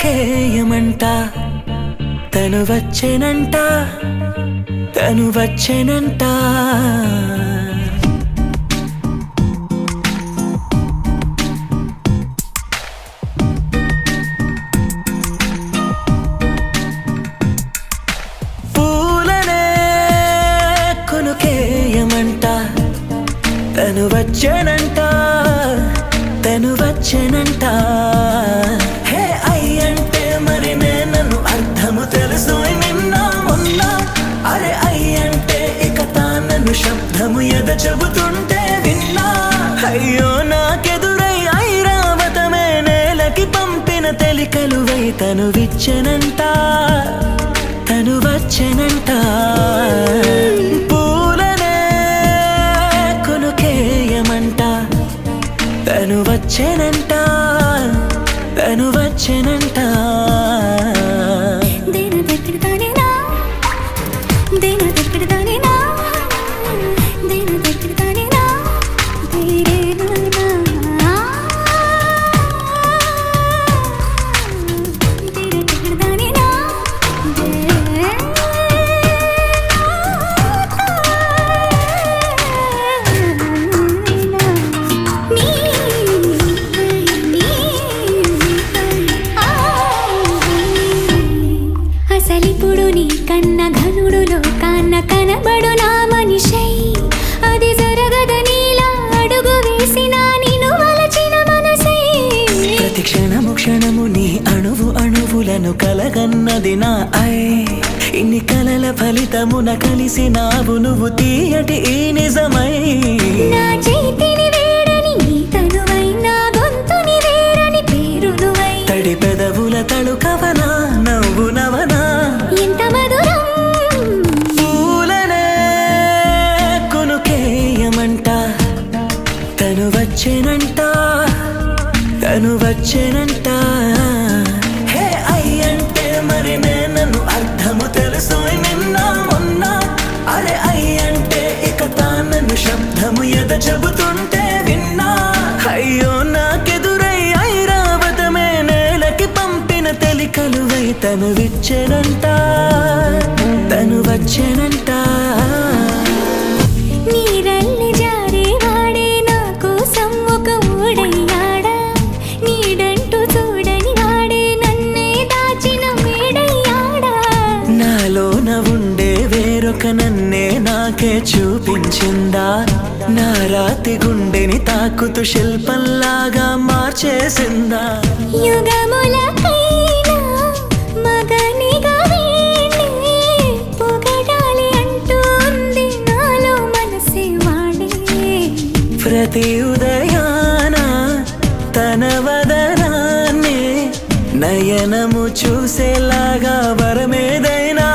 కొనుకేయమంట తను వచ్చెనంట పూలనే కొనుకేయమంట తను వచ్చెనంట హే అయ్యంటే మరి నేను అర్థము తెలుసు నిన్న మొన్న అరే అయ్యంటే ఇక తానను శబ్దము ఎద చెబుతుంటే విన్నా అయ్యో నాకెదురై ఐరావతమే నేలకి పంపిన తెలికలువై తను వచ్చెనంట పూలనే కొనుకేయమంట తను వచ్చెనంట అసలిప్పుడు నీ కన్న ఘనుడులో కాన్న కనబడు నా మనిషై అది జరగదనిలా అడుగు వేసిన నిన్ను వలచిన మనసై ప్రతి క్షణము నీ అణువులను కలగన్నది నా ఇన్ని కలల ఫలితమున కలిసినావు నువ్వు తీయటి ఈ నిజమై నా చేతిని వేడని నీ తనువై నా గొంతుని వేరని పేరు నువ్వై తడి పెదవుల తడుకవనా నవ్వు నవనా ఎంత మధురం పూలనే కొనుకేయమంట తను వచ్చెనంట హే అయ్యంటే మరి నేను అర్థము తెలుసు నిన్న మొన్న అరే అయ్యంటే ఇక తానను శబ్దము ఎద చెబుతుంటే విన్నా అయ్యో నాకెదురై ఐరావతమే నేలకి పంపిన తెలికలువై తను వచ్చెనంట నీరల్లి జారే వాడే నా కోసం ఒక ఊడయ్యాడా నీడంటూ చూడని వాడే నన్నే దాచిన మేడయ్యాడా నాలోన ఉండే వేరొక నన్నే నాకే చూపించిందా నా రాతి గుండెని తాకుతూ శిల్పంలాగా మార్చేసిందా యుగములకైనా మగనిగా వీణ్ణి పొగడాలి అంటుంది నాలో మనసే వాడే ప్రతి ఉదయాన తన వదనాన్ని నయనము చూసేలాగా వరమేదైనా